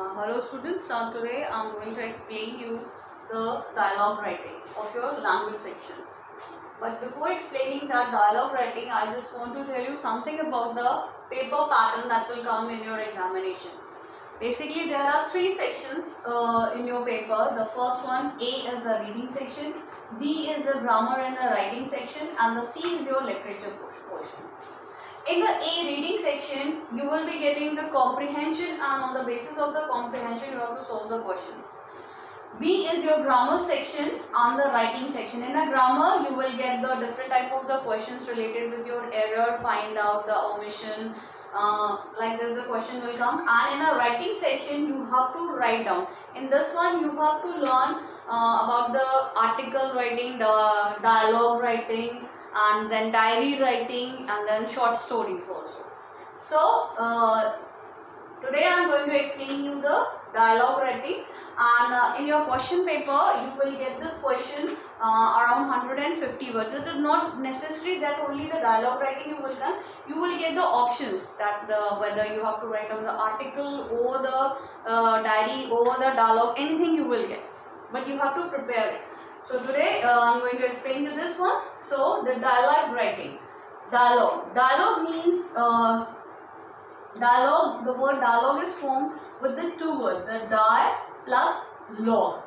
Hello students, now today I am going to explain you the dialogue writing of your language sections. But before explaining that dialogue writing, I just want to tell you something about the paper pattern that will come in your examination. Basically, there are three sections in your paper. The first one, A, is the reading section, B is the grammar and the writing section, and the C is your literature portion. In the A reading section, you will be getting the comprehension, and on the basis of the comprehension, you have to solve the questions. B is your grammar section and the writing section. In a grammar, you will get the different type of the questions related with your error, find out the omission, like this the question will come. And in a writing section, you have to write down. In this one, you have to learn about the article writing, the dialogue writing, and then diary writing, and then short stories also. So today I am going to explain you the dialogue writing, and in your question paper you will get this question around 150 words. It is not necessary that only the dialogue writing you will learn. You will get the options that whether you have to write on the article or the diary or the dialogue, anything you will get, but you have to prepare it. So today I am going to explain you this one. So the dialogue writing. Dialogue means dialogue. The word dialogue is formed with the two words, the di plus log.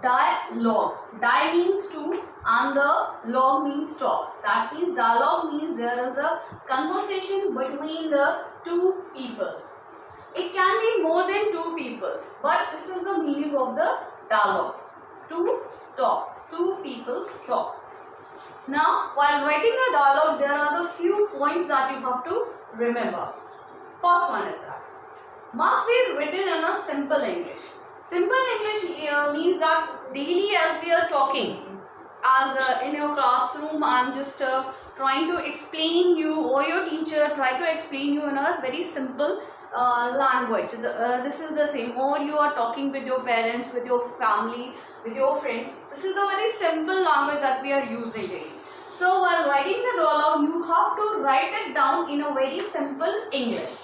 Dialogue. Di means two and the log means talk. That means dialogue means there is a conversation between the two peoples. It can be more than two peoples, but this is the meaning of the dialogue. To talk. Two people's talk. Now, while writing a dialogue, there are the few points that you have to remember. First one is that must be written in a simple English. Simple English means that daily as we are talking, as in your classroom, I am just trying to explain you, or your teacher try to explain you in a very simple language. This is the same. Or you are talking with your parents, with your family, with your friends. This is a very simple language that we are using daily. So while writing the dialogue, you have to write it down in a very simple English.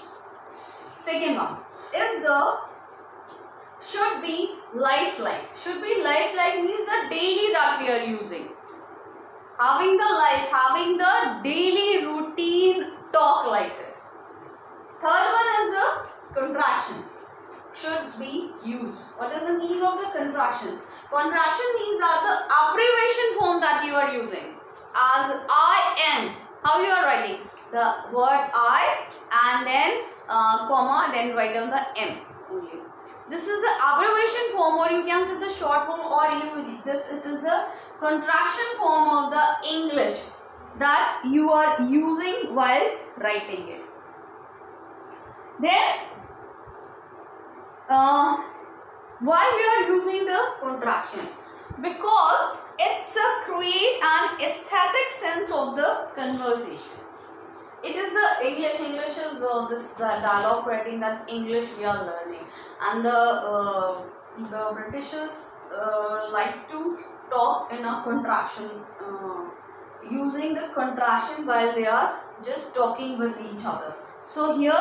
Second one is the should be lifelike. Should be lifelike means the daily that we are using. Having the life, having the daily routine talk like this. Third one is the contraction. Should be used. What is the meaning of the contraction? Contraction means that the abbreviation form that you are using. As I am. How you are writing? The word I and then comma, then write down the M only. This is the abbreviation form, or you can say the short form, or you just it is the contraction form of the English that you are using while writing it. Then why we are using the contraction? Because it's a create an aesthetic sense of the conversation. It is the English is this the dialogue writing, that English we are learning, and the Britishers like to talk in a contraction, using the contraction while they are just talking with each other. So here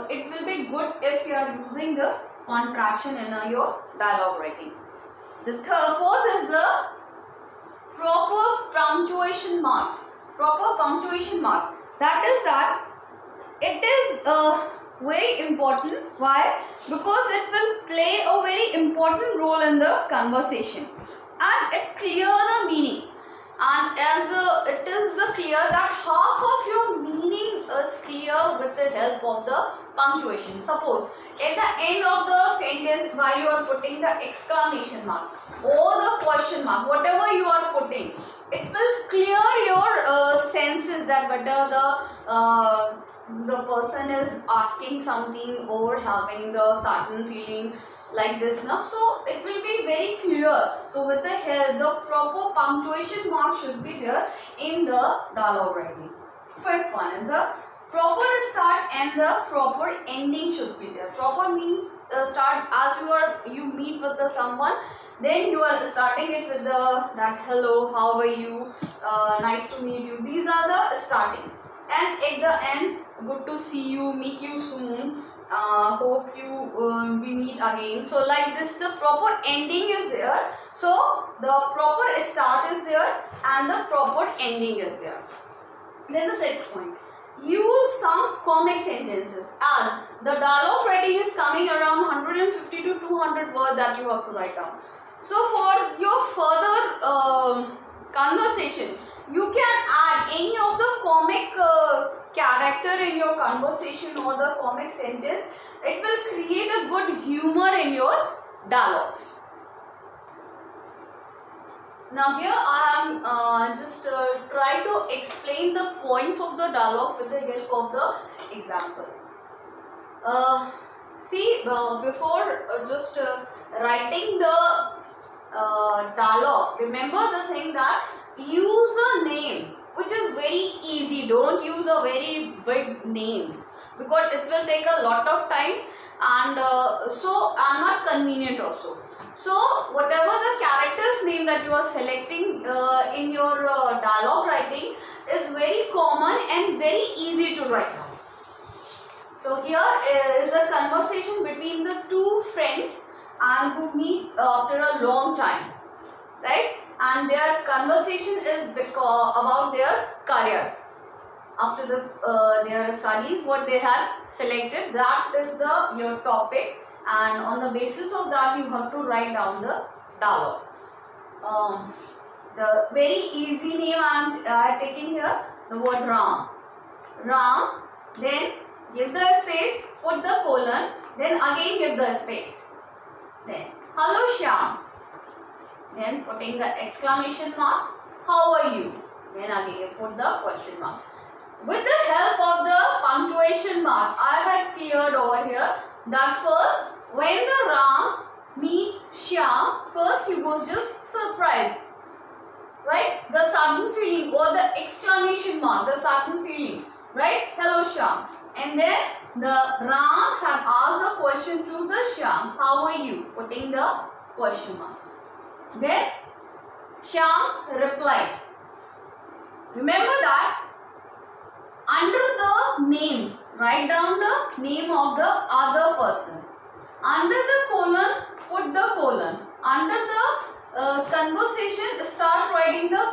it will be good if you are using the contraction in your dialogue writing. The fourth is the proper punctuation marks. Proper punctuation mark. That is that it is very important. Why? Because it will play a very important role in the conversation, and it clear the meaning. And as it is the clear that half of your meaning is clear with the help of the punctuation. Suppose at the end of the sentence, while you are putting the exclamation mark or the question mark, whatever you are putting, it will clear your senses that whether the person is asking something or having the certain feeling like this now. So it will be very clear. So with the help, the proper punctuation mark should be there in the dialogue writing. Fifth one is the proper start and the proper ending should be there. Proper means start as you meet with someone, then you are starting it with that hello, how are you, nice to meet you. These are the starting, and at the end, good to see you, meet you soon, Hope you we meet again. So like this, the proper ending is there. So the proper start is there and the proper ending is there. Then the sixth point, use some comic sentences. As the dialogue writing is coming around 150 to 200 words that you have to write down. So for your further conversation, you can add any of the comic character in your conversation or the comic sentence. It will create a good humor in your dialogues. Now here I am just try to explain the points of the dialogue with the help of the example. See, before just writing the dialogue, remember the thing that use a name which is very easy. Don't use a very big names because it will take a lot of time and so are not convenient also. So whatever the character's name that you are selecting in your dialogue writing is very common and very easy to write down. So here is the conversation between the two friends and who meet after a long time, right? And their conversation is about their careers after their studies, what they have selected. That is your topic, and on the basis of that you have to write down the dialogue. The very easy name I am taking here, the word Ram. Ram, then give the space, put the colon, then again give the space. Then hello Shyam, then putting the exclamation mark, how are you, then again put the question mark. With the help of the punctuation mark, I had cleared over here that first when the Ram meets Shyam, first he was just surprised, right? The sudden feeling or the exclamation mark, the sudden feeling, right? Hello Shyam. And then the Ram had asked the question to the Shyam, how are you? Putting the question mark. Then Shyam replied. Remember that under the name, write down the name of the other person. Under the colon, put the colon. Under the conversation, start writing the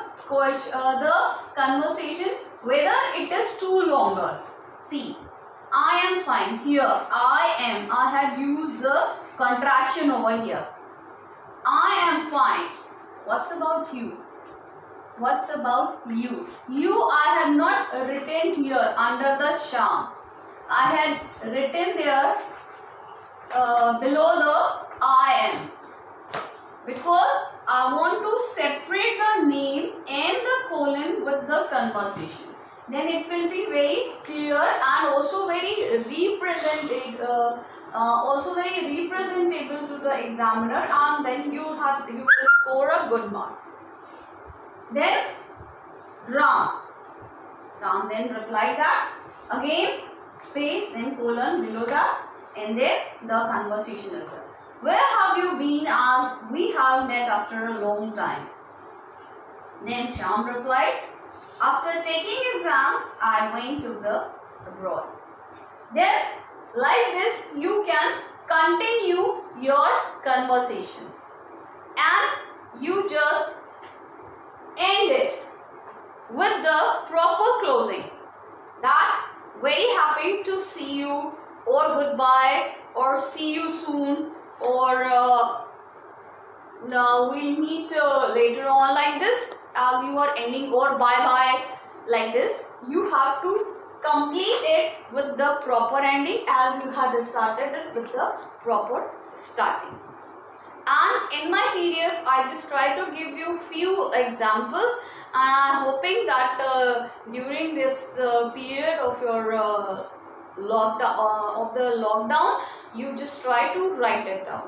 conversation whether it is too longer. See, I am fine. Here, I am. I have used the contraction over here. I am fine. What's about you? What's about you? You I have not written here under the Shyam. I had written there below the I am, because I want to separate the name and the colon with the conversation. Then it will be very clear and also very representable to the examiner, and then you will score a good mark. Then Ram then replied that, again space, then colon below that, and then the conversation is there. Where have you been? Asked. We have met after a long time. Then Shyam replied, after taking exam, I went to the abroad. Then like this you can continue your conversations and you just end it with the proper closing. That very happy to see you, or goodbye, or see you soon, or now we'll meet later on, like this as you are ending, or bye bye, like this. You have to complete it with the proper ending as you had started it with the proper starting. And in my PDF I just try to give you few examples, hoping that during this period of your lockdown you just try to write it down.